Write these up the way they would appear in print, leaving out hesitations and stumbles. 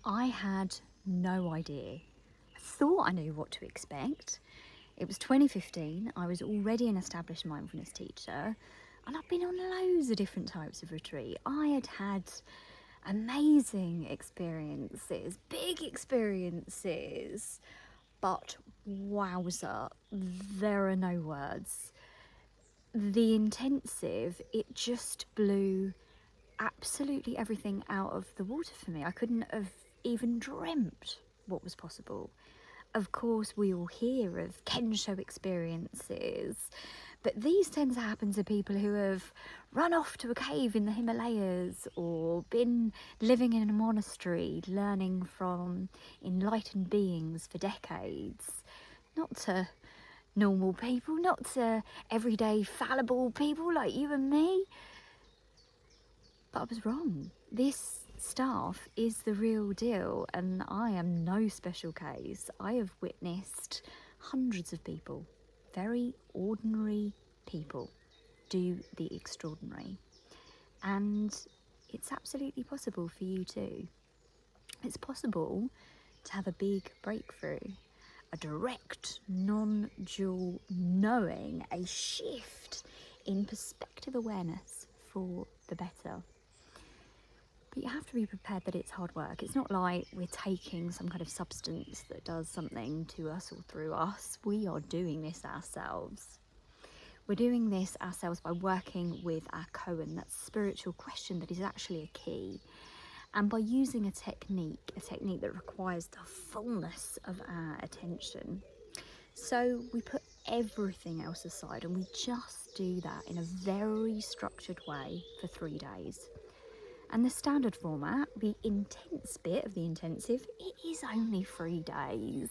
I had no idea. I thought I knew what to expect. It was 2015, I was already an established mindfulness teacher, and I'd been on loads of different types of retreat. I had had amazing experiences, big experiences, but wowza, there are no words. The intensive, it just blew absolutely everything out of the water for me. I couldn't have even dreamt what was possible. Of course, we all hear of Kensho experiences, but these tend to happen to people who have run off to a cave in the Himalayas or been living in a monastery, learning from enlightened beings for decades. Not to normal people, not to everyday fallible people like you and me. But I was wrong. This staff is the real deal, and I am no special case. I have witnessed hundreds of people, very ordinary people, do the extraordinary. And it's absolutely possible for you too. It's possible to have a big breakthrough, a direct, non-dual knowing, a shift in perspective awareness for the better. But you have to be prepared that it's hard work. It's not like we're taking some kind of substance that does something to us or through us. We are doing this ourselves. We're doing this ourselves by working with our koan, that spiritual question that is actually a key, and by using a technique that requires the fullness of our attention. So we put everything else aside and we just do that in a very structured way for 3 days. And the standard format, the intense bit of the intensive, it is only 3 days.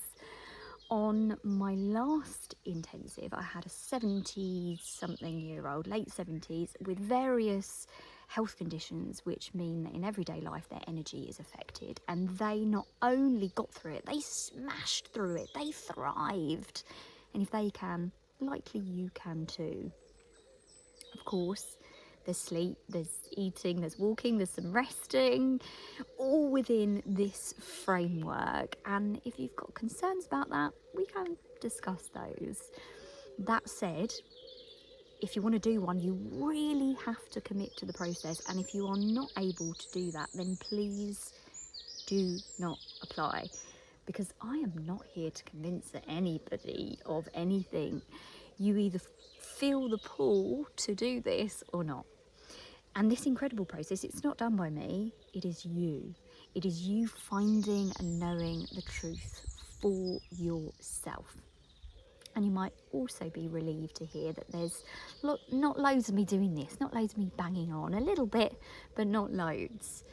On my last intensive, I had a 70-something-year-old, late 70s, with various health conditions, which mean that in everyday life their energy is affected. And they not only got through it, they smashed through it, they thrived. And if they can, likely you can too. Of course, there's sleep, there's eating, there's walking, there's some resting, all within this framework. And if you've got concerns about that, we can discuss those. That said, if you want to do one, you really have to commit to the process. And if you are not able to do that, then please do not apply. Because I am not here to convince anybody of anything. You either feel the pull to do this or not. And this incredible process, it's not done by me, it is you. It is you finding and knowing the truth for yourself. And you might also be relieved to hear that there's not loads of me doing this, not loads of me banging on, a little bit, but not loads.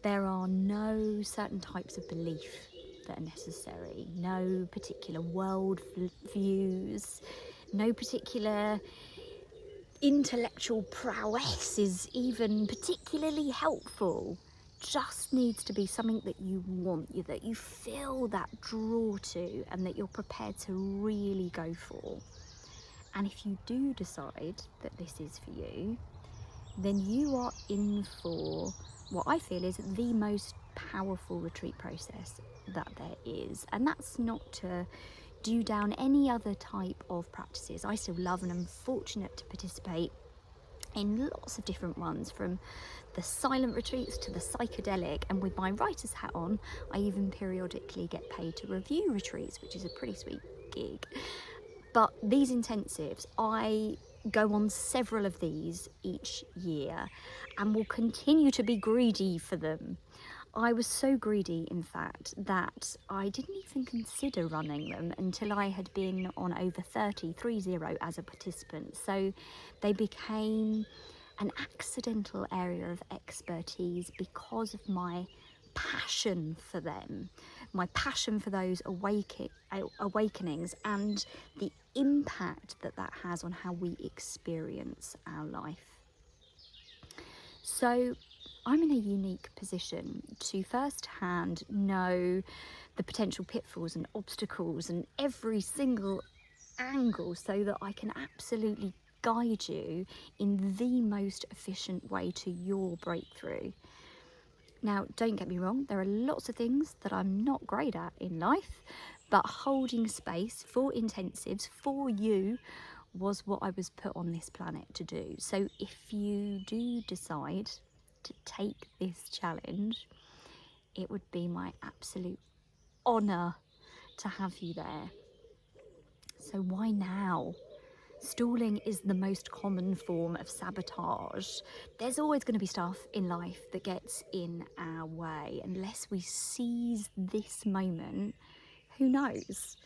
There are no certain types of belief that are necessary, no particular world views, no particular intellectual prowess is even particularly helpful. Just needs to be something that you want, that you feel that draw to, and that you're prepared to really go for. And if you do decide that this is for you, then you are in for what I feel is the most powerful retreat process that there is. And that's not to do down any other type of practices. I still love and am fortunate to participate in lots of different ones, from the silent retreats to the psychedelic, and with my writer's hat on, I even periodically get paid to review retreats, which is a pretty sweet gig. But these intensives, I go on several of these each year and will continue to be greedy for them. I was so greedy, in fact, that I didn't even consider running them until I had been on over 30 as a participant. So they became an accidental area of expertise because of my passion for them, my passion for those awakenings and the impact that has on how we experience our life. So I'm in a unique position to first-hand know the potential pitfalls and obstacles and every single angle, so that I can absolutely guide you in the most efficient way to your breakthrough. Now, don't get me wrong, there are lots of things that I'm not great at in life, but holding space for intensives for you was what I was put on this planet to do. So if you do decide to take this challenge, it would be my absolute honour to have you there. So why now? Stalling is the most common form of sabotage. There's always going to be stuff in life that gets in our way. Unless we seize this moment, who knows?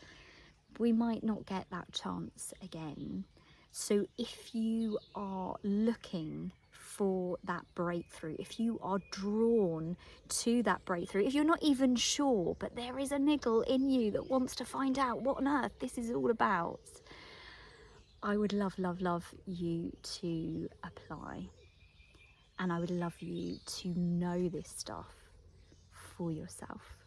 We might not get that chance again. So if you are looking for that breakthrough, if you are drawn to that breakthrough, if you're not even sure, but there is a niggle in you that wants to find out what on earth this is all about, I would love, love, love you to apply. And I would love you to know this stuff for yourself.